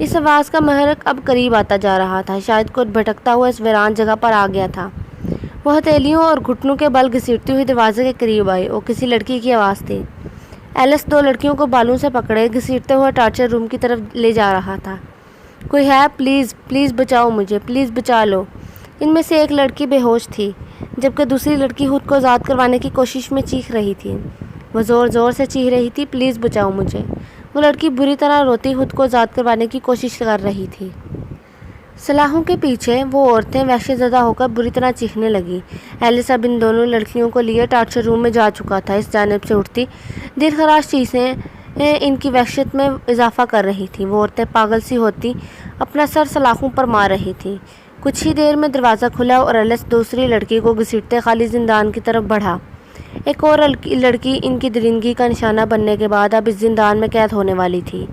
اس آواز کا محرک اب قریب آتا جا رہا تھا، شاید کچھ بھٹکتا ہوا اس ویران جگہ پر آ گیا تھا۔ وہ ہتھیلیوں اور گھٹنوں کے بل گھسیٹتی ہوئی دروازے کے قریب آئی۔ وہ کسی لڑکی کی آواز تھی۔ ایلس دو لڑکیوں کو بالوں سے پکڑے گھسیٹتے ہوئے ٹارچر روم کی طرف لے جا رہا تھا۔ کوئی ہے؟ پلیز پلیز بچاؤ مجھے، پلیز بچا لو۔ ان میں سے ایک لڑکی بے ہوش تھی، جبکہ دوسری لڑکی خود کو آزاد کروانے کی کوشش میں چیخ رہی تھی۔ وہ زور زور سے چیخ رہی تھی، پلیز بچاؤ مجھے۔ وہ لڑکی بری طرح روتی خود کو آزاد کروانے کی کوشش کر رہی تھی۔ سلاخوں کے پیچھے وہ عورتیں وحشت زدہ ہو کر بری طرح چیخنے لگیں۔ ایلس اب ان دونوں لڑکیوں کو لیے ٹارچر روم میں جا چکا تھا۔ اس جانب سے اٹھتی دل خراش چیزیں ان کی وحشت میں اضافہ کر رہی تھیں۔ وہ عورتیں پاگل سی ہوتی اپنا سر سلاخوں پر مار رہی تھیں۔ کچھ ہی دیر میں دروازہ کھلا اور ایلس دوسری لڑکی کو گھسیٹتے خالی زندان کی طرف بڑھا۔ ایک اور لڑکی ان کی درندگی کا نشانہ بننے کے بعد اب اس زندان میں قید ہونے والی تھی۔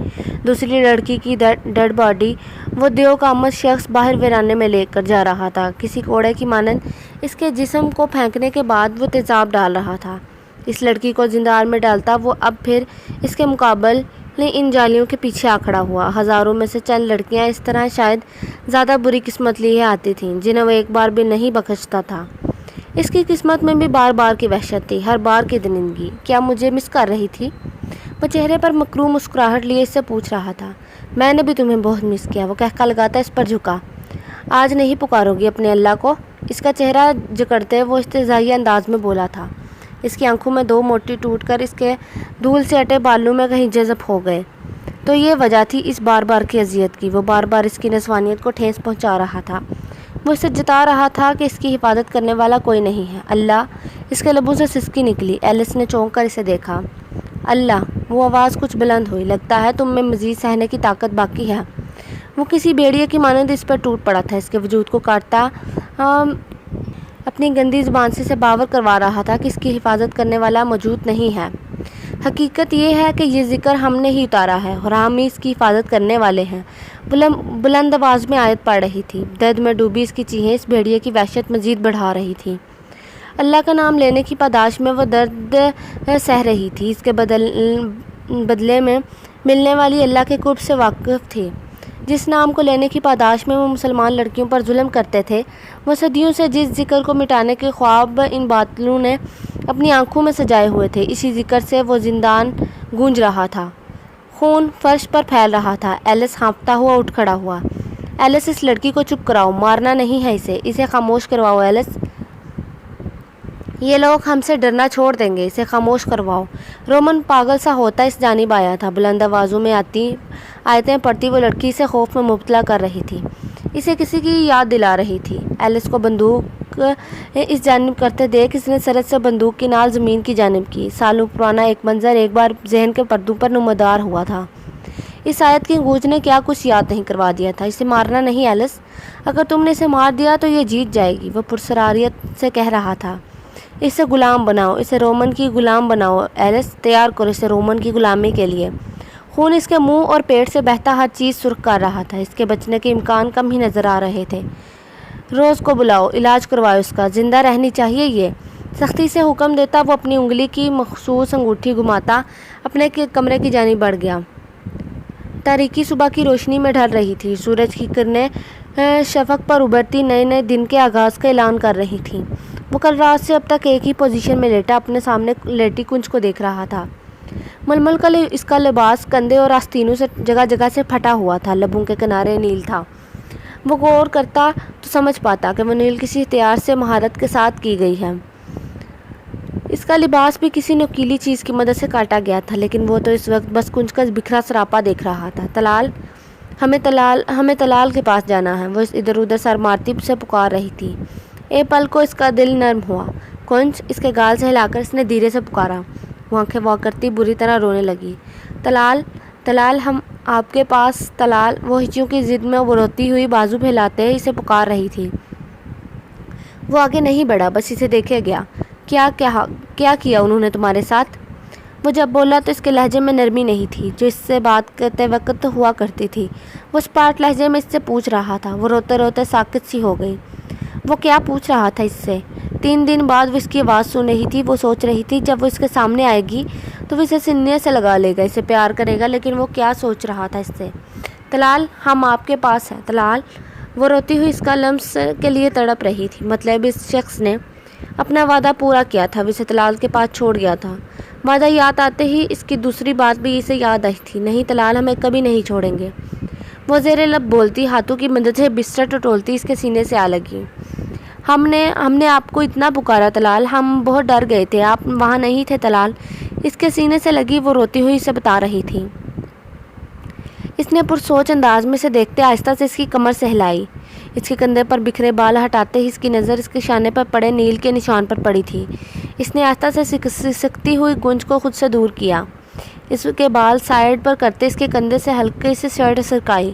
دوسری لڑکی کی ڈیڈ باڈی وہ دیو کامت شخص باہر ویرانے میں لے کر جا رہا تھا۔ کسی کوڑے کی مانند اس کے جسم کو پھینکنے کے بعد وہ تیزاب ڈال رہا تھا۔ اس لڑکی کو زندان میں ڈالتا وہ اب پھر اس کے مقابل ان جالیوں کے پیچھے آ کھڑا ہوا۔ ہزاروں میں سے چند لڑکیاں اس طرح شاید زیادہ بری قسمت لیے آتی تھیں، جنہیں وہ ایک بار بھی نہیں بخشتا تھا۔ اس کی قسمت میں بھی بار بار کی وحشت تھی، ہر بار کی درندگی۔ کیا مجھے مس کر رہی تھی؟ وہ چہرے پر مکروہ مسکراہٹ لیے اس سے پوچھ رہا تھا۔ میں نے بھی تمہیں بہت مس کیا، وہ کہکا لگاتا اس پر جھکا۔ آج نہیں پکارو گی اپنے اللہ کو؟ اس کا چہرہ جکڑتے وہ استہزائی انداز میں بولا تھا۔ اس کی آنکھوں میں دو موتی ٹوٹ کر اس کے دھول سے اٹے بالوں میں کہیں جذب ہو گئے۔ تو یہ وجہ تھی اس بار بار کی اذیت کی۔ وہ بار بار اس کی نسوانیت کو ٹھیس پہنچا رہا تھا۔ وہ اسے جتا رہا تھا کہ اس کی حفاظت کرنے والا کوئی نہیں ہے۔ اللہ! اس کے لبوں سے سسکی نکلی۔ ایلس نے چونک کر اسے دیکھا۔ اللہ! وہ آواز کچھ بلند ہوئی۔ لگتا ہے تم میں مزید سہنے کی طاقت باقی ہے۔ وہ کسی بھیڑیے کی مانند اس پر ٹوٹ پڑا تھا، اس کے وجود کو کاٹتا اپنی گندی زبان سے اسے باور کروا رہا تھا کہ اس کی حفاظت کرنے والا موجود نہیں ہے۔ حقیقت یہ ہے کہ یہ ذکر ہم نے ہی اتارا ہے اور ہم ہی اس کی حفاظت کرنے والے ہیں۔ بلند آواز میں آیت پڑھ رہی تھی۔ درد میں ڈوبی اس کی چیخیں اس بھیڑیے کی وحشت مزید بڑھا رہی تھیں۔ اللہ کا نام لینے کی پاداش میں وہ درد سہ رہی تھی، اس کے بدلے میں ملنے والی اللہ کے قرب سے واقف تھی۔ جس نام کو لینے کی پاداش میں وہ مسلمان لڑکیوں پر ظلم کرتے تھے، وہ صدیوں سے جس ذکر کو مٹانے کے خواب ان باطلوں نے اپنی آنکھوں میں سجائے ہوئے تھے، اسی ذکر سے وہ زندان گونج رہا تھا۔ خون فرش پر پھیل رہا تھا۔ ایلس ہانپتا ہوا اٹھ کھڑا ہوا۔ ایلس! اس لڑکی کو چپ کراؤ، مارنا نہیں ہے اسے خاموش کرواؤ۔ ایلس! یہ لوگ ہم سے ڈرنا چھوڑ دیں گے، اسے خاموش کرواؤ۔ رومن پاگل سا ہوتا اس جانب آیا تھا۔ بلند آوازوں میں آیتیں پڑھتی وہ لڑکی سے خوف میں مبتلا کر رہی تھی، اسے کسی کی یاد دلا رہی تھی۔ ایلس کو بندوق اس جانب کرتے دیکھ اس نے سرد سے بندوق کی نال زمین کی جانب کی۔ سالوں پرانا ایک منظر ایک بار ذہن کے پردوں پر نمودار ہوا تھا۔ اس آیت کی گونج نے کیا کچھ یاد نہیں کروا دیا تھا۔ اسے مارنا نہیں ایلس، اگر تم نے اسے مار دیا تو یہ جیت جائے گی، وہ پرسراریت سے کہہ رہا تھا۔ اسے غلام بناؤ، اسے رومن کی غلام بناؤ۔ ایلس! تیار کرو اسے رومن کی غلامی کے لیے۔ خون اس کے منہ اور پیٹ سے بہتا ہر چیز سرخ کر رہا تھا۔ اس کے بچنے کے امکان کم ہی نظر آ رہے تھے۔ روز کو بلاؤ، علاج کرواؤ اس کا، زندہ رہنی چاہیے یہ۔ سختی سے حکم دیتا وہ اپنی انگلی کی مخصوص انگوٹھی گھماتا اپنے کمرے کی جانب بڑھ گیا۔ تاریکی صبح کی روشنی میں ڈھل رہی تھی۔ سورج کی کرنیں شفق پر ابھرتی نئے دن کے آغاز کا اعلان کر رہی تھیں۔ وہ کل رات سے اب تک ایک ہی پوزیشن میں لیٹا اپنے سامنے لیٹی کنج کو دیکھ رہا تھا۔ ململ کا اس کا لباس کندھے اور آستینوں سے جگہ جگہ سے پھٹا ہوا تھا، لبوں کے کنارے نیل تھا۔ وہ غور کرتا تو سمجھ پاتا کہ وہ نیل کسی ہتھیار سے مہارت کے ساتھ کی گئی ہے۔ اس کا لباس بھی کسی نوکیلی چیز کی مدد سے کاٹا گیا تھا، لیکن وہ تو اس وقت بس کنج کا بکھرا سراپا دیکھ رہا تھا۔ طلال! ہمیں طلال کے پاس جانا ہے، وہ ادھر ادھر سر مارتی سے پکار رہی تھی۔ ایک پل کو اس کا دل نرم ہوا۔ کنج! اس کے گال سے ہلا کر اس نے دھیرے سے پکارا۔ وہ آنکھیں وا کرتی بری طرح رونے لگی۔ طلال ہم آپ کے پاس طلال! وہ ہچیوں کی ضد میں وہ روتی ہوئی بازو پھیلاتے اسے پکار رہی تھی۔ وہ آگے نہیں بڑھا، بس اسے دیکھے گیا۔ کیا کیا انہوں نے تمہارے ساتھ؟ وہ جب بولا تو اس کے لہجے میں نرمی نہیں تھی جو اس سے بات کرتے وقت ہوا کرتی تھی۔ وہ اسپاٹ لہجے میں اس سے پوچھ رہا تھا۔ وہ روتے روتے ساکت سی ہو گئی۔ وہ کیا پوچھ رہا تھا اس سے؟ 3 دن بعد وہ اس کی آواز سن رہی تھی۔ وہ سوچ رہی تھی جب وہ اس کے سامنے آئے گی تو وہ اسے سینے سے لگا لے گا، اسے پیار کرے گا، لیکن وہ کیا سوچ رہا تھا اس سے؟ طلال ہم آپ کے پاس ہیں طلال۔ وہ روتی ہوئی اس کا لمس کے لیے تڑپ رہی تھی۔ مطلب اس شخص نے اپنا وعدہ پورا کیا تھا، اسے طلال کے پاس چھوڑ گیا تھا۔ وعدہ یاد آتے ہی اس کی دوسری بات بھی اسے یاد آئی تھی، نہیں طلال ہمیں کبھی نہیں چھوڑیں گے۔ وہ زیر لب بولتی، ہاتھوں کی مدد سے بستر ٹٹولتی اس کے سینے سے آ لگی۔ ہم نے آپ کو اتنا پکارا طلال، ہم بہت ڈر گئے تھے، آپ وہاں نہیں تھے طلال۔ اس کے سینے سے لگی وہ روتی ہوئی اسے بتا رہی تھی۔ اس نے پرسوچ انداز میں سے دیکھتے آہستہ سے اس کی کمر سے ہلائی۔ اس کے کندھے پر بکھرے بال ہٹاتے ہی اس کی نظر اس کے شانے پر پڑے نیل کے نشان پر پڑی تھی۔ اس نے آہستہ سے سکتی ہوئی گونج کو خود سے دور کیا۔ اس کے بال سائیڈ پر کرتے اس کے کندھے سے ہلکے سے شرٹ سرکائی۔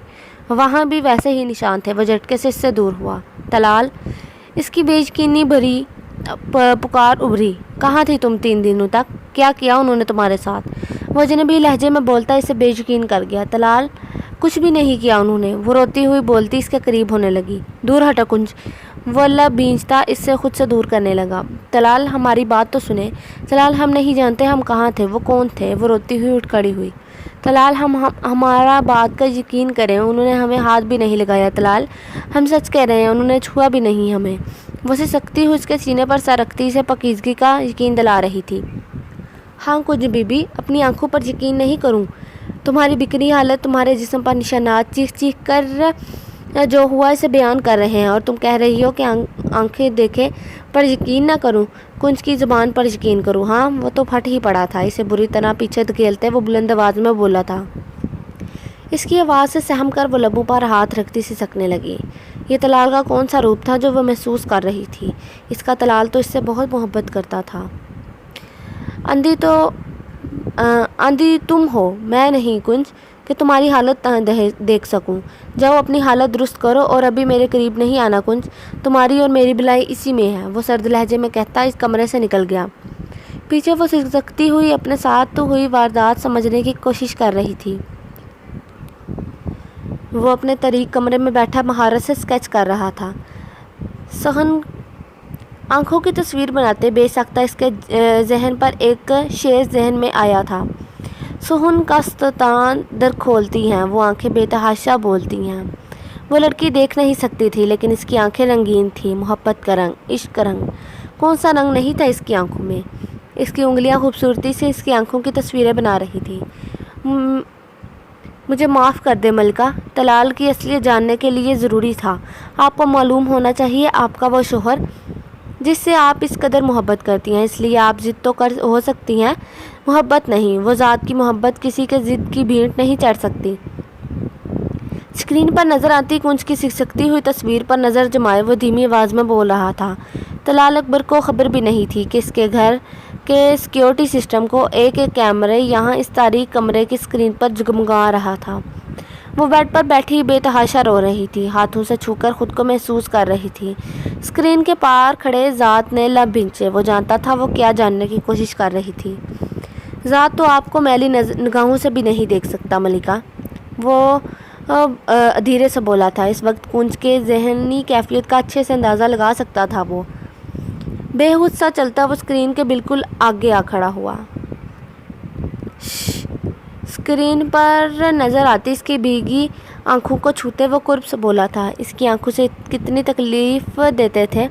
وہاں بھی ویسے ہی نشان تھے۔ وہ جھٹکے سے اس سے دور ہوا۔ طلال، اس کی بے یقینی بھری پکار ابھری، کہاں تھی تم 3 دنوں تک؟ کیا کیا انہوں نے تمہارے ساتھ؟ وہ اجنبی لہجے میں بولتا اسے بے یقین کر گیا۔ طلال، کچھ بھی نہیں کیا انہوں نے، وہ روتی ہوئی بولتی اس کے قریب ہونے لگی۔ دور ہٹا کنج، وہ لب بھینچتا اس سے خود سے دور کرنے لگا۔ طلال، ہماری بات تو سنیں۔ طلال، ہم نہیں جانتے ہم کہاں تھے، وہ کون تھے؟ وہ روتی ہوئی اٹھ کھڑی ہوئی۔ طلال، ہمارا بات کا یقین کریں، انہوں نے ہمیں ہاتھ بھی نہیں لگایا۔ طلال، ہم سچ کہہ رہے ہیں، انہوں نے چھوا بھی نہیں ہمیں۔ وہ سے سکتی ہوئی اس کے سینے پر سر رکھتی اسے پاکیزگی کا یقین دلا رہی تھی۔ ہاں کنج بی بی، اپنی آنکھوں پر یقین نہیں کروں۔ تمہاری بکھری حالت، تمہارے جسم پر نشانات، چیخ چیخ کر جو ہوا اسے بیان کر رہے ہیں، اور تم کہہ رہی ہو کہ آنکھیں دیکھے پر یقین نہ کروں، کنج کی زبان پر یقین کروں۔ ہاں، وہ تو پھٹ ہی پڑا تھا۔ اسے بری طرح پیچھے دھکیلتے وہ بلند آواز میں بولا تھا۔ اس کی آواز سے سہم کر وہ لبوں پر ہاتھ رکھتی سی سکنے لگی۔ یہ طلال کا کون سا روپ تھا جو وہ محسوس کر رہی تھی؟ اس کا طلال تو اس سے بہت محبت کرتا تھا۔ اندھی تم ہو، میں نہیں کنج، کہ تمہاری حالت دیکھ سکوں۔ جاؤ اپنی حالت درست کرو اور ابھی میرے قریب نہیں آنا کنج، تمہاری اور میری بھلائی اسی میں ہے، وہ سرد لہجے میں کہتا اس کمرے سے نکل گیا۔ پیچھے وہ سکتی ہوئی اپنے ساتھ ہوئی واردات سمجھنے کی کوشش کر رہی تھی۔ وہ اپنے طریق کمرے میں بیٹھا مہارت سے اسکیچ کر رہا تھا۔ سہن آنکھوں کی تصویر بناتے بے ساختہ اس کے ذہن پر ایک شعر ذہن میں آیا تھا۔ سہن کا ستان در کھولتی ہیں، وہ آنکھیں بے تحاشا بولتی ہیں۔ وہ لڑکی دیکھ نہیں سکتی تھی، لیکن اس کی آنکھیں رنگین تھیں، محبت کا رنگ، عشق کا رنگ۔ کون سا رنگ نہیں تھا اس کی آنکھوں میں؟ اس کی انگلیاں خوبصورتی سے اس کی آنکھوں کی تصویریں بنا رہی تھی۔ مجھے معاف کر دے ملکہ، طلال کی اصلیت جاننے کے لیے ضروری تھا۔ آپ کو معلوم ہونا چاہیے، آپ کا وہ شوہر جس سے آپ اس قدر محبت کرتی ہیں، اس لیے آپ ضد تو کر ہو سکتی ہیں، محبت نہیں۔ وہ ذات کی محبت کسی کے ضد کی بھینٹ نہیں چڑھ سکتی۔ اسکرین پر نظر آتی کنج کی سکتی ہوئی تصویر پر نظر جمائے وہ دھیمی آواز میں بول رہا تھا۔ طلال اکبر کو خبر بھی نہیں تھی کہ اس کے گھر کے سیکیورٹی سسٹم کو ایک ایک کیمرے یہاں اس تاریک کمرے کی اسکرین پر جگمگا رہا تھا۔ وہ بیڈ پر بیٹھی بے تحاشا رو رہی تھی، ہاتھوں سے چھو کر خود کو محسوس کر رہی تھی۔ اسکرین کے پار کھڑے ذات نے لب بھینچے۔ وہ جانتا تھا وہ کیا جاننے کی کوشش کر رہی تھی۔ ذات تو آپ کو میلی نگاہوں سے بھی نہیں دیکھ سکتا ملکہ، وہ دھیرے سے بولا تھا۔ اس وقت کنج کے ذہنی کیفیت کا اچھے سے اندازہ لگا سکتا تھا۔ وہ بے ہوش سا چلتا وہ اسکرین کے بالکل آگے آ کھڑا ہوا۔ اسکرین پر نظر آتی اس کی بھیگی آنکھوں کو چھوتے وہ قرب سے بولا تھا۔ اس کی آنکھوں سے کتنی تکلیف دیتے تھے،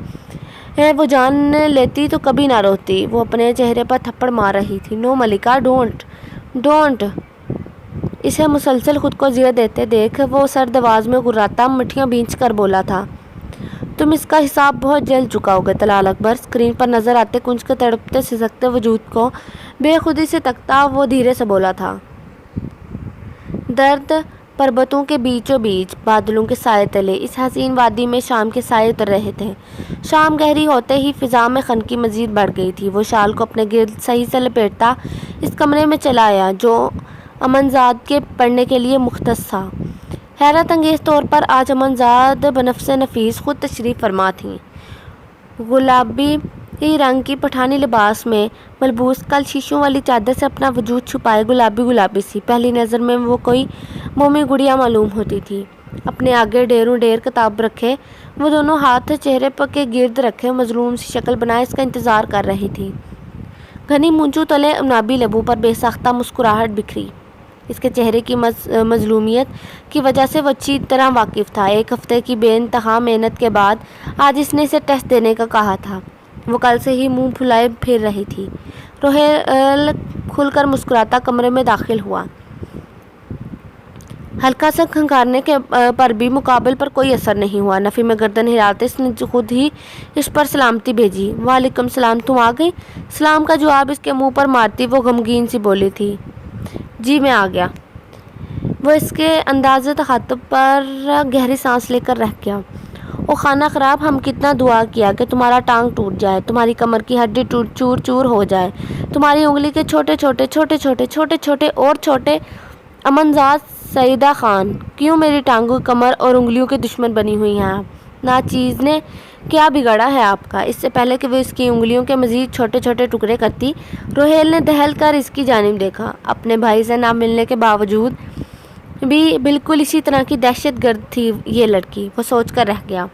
وہ جان لیتی تو کبھی نہ روتی۔ وہ اپنے چہرے پر تھپڑ مار رہی تھی۔ نو ملکہ، ڈونٹ۔ اسے مسلسل خود کو زیر دیتے دیکھ وہ سرد آواز میں گراتا مٹھیاں بھینچ کر بولا تھا، تم اس کا حساب بہت جلد چکاؤ گے طلال اکبر۔ اسکرین پر نظر آتے کنج کے تڑپتے سسکتے وجود کو بے خودی سے تکتا وہ دھیرے سے بولا تھا، درد پربتوں کے بیچوں بیچ بادلوں کے سائے تلے اس حسین وادی میں شام کے سائے اتر رہے تھے۔ شام گہری ہوتے ہی فضا میں خنکی مزید بڑھ گئی تھی۔ وہ شال کو اپنے گرد صحیح سے لپیٹتا اس کمرے میں چلا آیا جو امنزاد کے پڑھنے کے لیے مختص تھا۔ حیرت انگیز طور پر آج امنزاد بنفس نفیس خود تشریف فرما تھیں۔ گلابی رنگ کی پٹھانی لباس میں ملبوس، کل شیشوں والی چادر سے اپنا وجود چھپائے گلابی سی، پہلی نظر میں وہ کوئی مومی گڑیا معلوم ہوتی تھی۔ اپنے آگے ڈھیروں ڈھیر کتاب رکھے وہ دونوں ہاتھ چہرے کے گرد رکھے مظلوم سی شکل بنائے اس کا انتظار کر رہی تھی۔ گھنی مونچھوں تلے انابی لبوں پر بے ساختہ مسکراہٹ بکھری۔ اس کے چہرے کی مظلومیت کی وجہ سے وہ اچھی طرح واقف تھا۔ 1 ہفتے کی بے انتہا محنت کے بعد آج اس نے اسے ٹیسٹ دینے کا کہا تھا۔ وہ کل سے ہی منہ پھلائے پھر رہی تھی۔ روہیل کھل کر مسکراتا کمرے میں داخل ہوا۔ ہلکا سا کھنکھارنے کے پر بھی مقابل پر کوئی اثر نہیں ہوا۔ نفی میں گردن ہلاتے اس نے خود ہی اس پر سلامتی بھیجی۔ وعلیکم السلام، تم آ گئی؟ سلام کا جواب اس کے منہ پر مارتی وہ غمگین سی بولی تھی، جی میں آ گیا۔ وہ اس کے انداز تخاطب پر گہری سانس لے کر رہ گیا۔ او خانہ خراب، ہم کتنا دعا کیا کہ تمہارا ٹانگ ٹوٹ جائے، تمہاری کمر کی ہڈی چور چور ہو جائے، تمہاری انگلی کے چھوٹے چھوٹے اور چھوٹے۔ امن زاد سعیدہ خان، کیوں میری ٹانگوں، کمر اور انگلیوں کے دشمن بنی ہوئی ہیں آپ؟ ناچیز نے کیا بگاڑا ہے آپ کا؟ اس سے پہلے کہ وہ اس کی انگلیوں کے مزید چھوٹے چھوٹے ٹکڑے کرتی، روہیل نے دہل کر اس کی جانب دیکھا۔ اپنے بھائی سے نہ ملنے کے باوجود بھی بالکل اسی طرح کی دہشت گرد تھی یہ لڑکی، وہ سوچ کر رہ گیا۔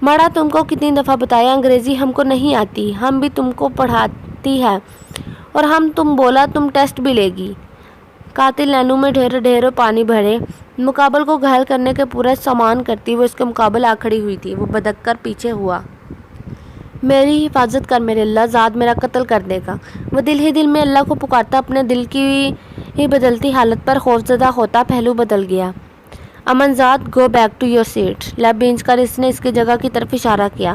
ماڑا تم کو کتنی دفعہ بتایا انگریزی ہم کو نہیں آتی، ہم بھی تم کو پڑھاتی ہے، اور ہم تم بولا تم ٹیسٹ بھی لے گی۔ قاتل نینو میں ڈھیروں پانی بھرے مقابل کو گھائل کرنے کے پورا سامان کرتی وہ اس کے مقابل آ کھڑی ہوئی تھی۔ وہ بدک کر پیچھے ہوا۔ میری حفاظت کر میرے اللہ، زاد میرا قتل کر دے گا۔ وہ دل ہی دل میں اللہ کو پکارتا اپنے دل کی بدلتی حالت پر خوفزدہ ہوتا پہلو بدل گیا۔ امن زاد، go back to your seat. لب بھینچ کر اس نے اس کی جگہ کی طرف اشارہ کیا۔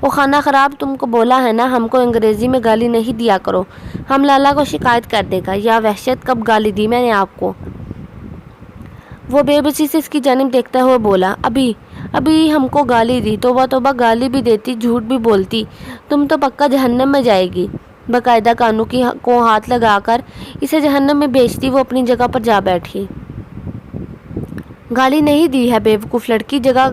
او خانہ خراب، تم کو بولا ہے نا ہم کو انگریزی میں گالی نہیں دیا کرو، ہم لالا کو شکایت کر دے گا۔ یا وحشت، کب گالی دی میں نے آپ کو؟ وہ بے بسی سے اس کی جانب دیکھتا ہوا بولا، ابھی ہم کو گالی دی، توبہ توبہ، گالی بھی دیتی، جھوٹ بھی بولتی، تم تو پکا جہنم میں جائے گی۔ باقاعدہ کانوں کو ہاتھ لگا کر اسے جہنم میں بھیجتی وہ اپنی جگہ پر جا بیٹھی۔ گالی نہیں دی ہے بیوقوف لڑکی، جگہ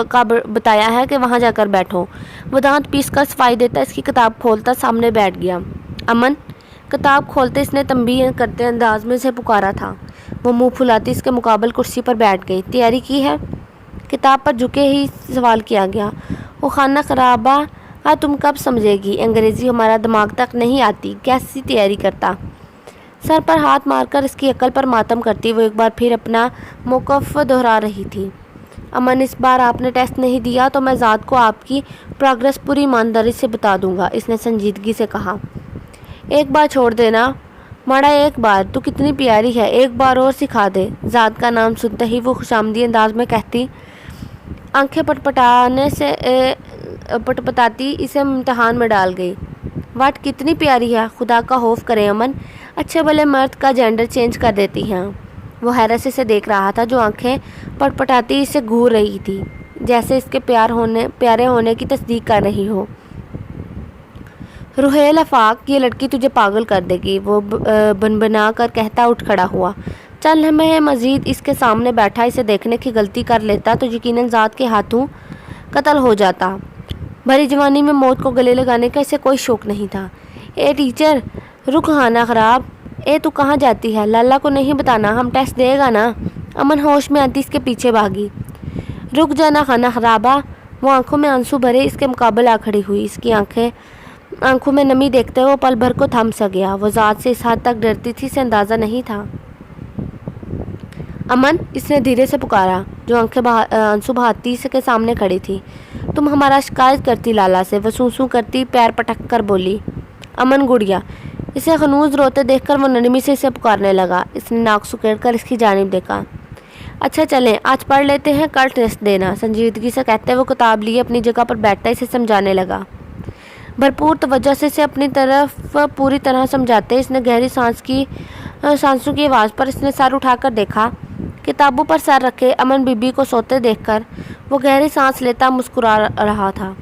کا بتایا ہے کہ وہاں جا کر بیٹھو۔ وہ دانت پیس کر صفائی دیتا اس کی کتاب کھولتا سامنے بیٹھ گیا۔ امن، کتاب کھولتے اس نے تنبیہ کرتے انداز میں اسے پکارا تھا۔ وہ منہ پھلاتی اس کے مقابل کرسی پر بیٹھ گئی۔ تیاری کی ہے؟ کتاب پر جھکے ہی سوال کیا گیا۔ وہ خانہ خرابہ، تم کب سمجھے گی؟ انگریزی ہمارا دماغ تک نہیں آتی، کیسی تیاری کرتا؟ سر پر ہاتھ مار کر اس کی عقل پر ماتم کرتی وہ ایک بار پھر اپنا موقف دہرا رہی تھی۔ امن، اس بار آپ نے ٹیسٹ نہیں دیا تو میں ذات کو آپ کی پروگرس پوری ایمانداری سے بتا دوں گا، اس نے سنجیدگی سے کہا۔ ایک بار چھوڑ دینا ماڑا، ایک بار، تو کتنی پیاری ہے، ایک بار اور سکھا دے۔ ذات کا نام سنتے ہی وہ خوشامدی انداز میں کہتی، آنکھیں پٹپٹاتی اسے امتحان میں ڈال گئی۔ واٹ، کتنی پیاری ہے، خدا کا خوف کرے امن، اچھے بھلے مرد کا جینڈر چینج کر دیتی ہیں۔ وہ حیرت سے اسے دیکھ رہا تھا جو آنکھیں پٹپٹاتی اسے گھور رہی تھی، جیسے اس کے پیارے ہونے کی تصدیق کر رہی ہو۔ روہیل آفاق، یہ لڑکی تجھے پاگل کر دے گی، وہ بنبنا کر کہتا اٹھ کھڑا ہوا۔ چند لمحے مزید اس کے سامنے بیٹھا اسے دیکھنے کی غلطی کر لیتا تو یقیناً ذات کے ہاتھوں قتل ہو جاتا۔ بھری جوانی میں موت کو گلے لگانے کا اسے کوئی شوق نہیں تھا۔ اے ٹیچر، رک خانہ خراب، اے تو کہاں جاتی ہے؟ لالا کو نہیں بتانا، ہم ٹیسٹ دے گا نا؟ امن ہوش میں آتی اس کے پیچھے بھاگی۔ رک جانا خانہ خرابہ، وہ آنکھوں میں آنسو بھرے اس کے مقابل آ کھڑی ہوئی۔ اس کی آنکھوں میں نمی دیکھتے وہ پل بھر کو تھم سا گیا۔ وہ ذات سے اس حد تک ڈرتی تھی اسے اندازہ نہیں تھا۔ امن، اس نے دھیرے سے پکارا، جو آنکھیں آنسو بہاتی اس کے سامنے کھڑی تھی۔ تم ہمارا شکایت کرتی لالا سے، وہ سوں کرتی پیر پٹک کر بولی۔ امن گڑیا، اسے خنوز روتے دیکھ کر وہ نرمی سے اسے پکارنے لگا۔ اس نے ناک سکیڑ کر اس کی جانب دیکھا۔ اچھا چلیں آج پڑھ لیتے ہیں، کل ٹیسٹ دینا، سنجیدگی سے کہتے وہ کتاب لیے اپنی جگہ پر بیٹھتا اسے سمجھانے لگا۔ بھرپور توجہ سے اسے اپنی طرف پوری طرح سمجھاتے اس نے گہری سانسوں کی آواز پر اس نے سر اٹھا کر دیکھا۔ کتابوں پر سر رکھے امن بی بی کو سوتے دیکھ کر وہ گہری سانس لیتا مسکرا رہا تھا۔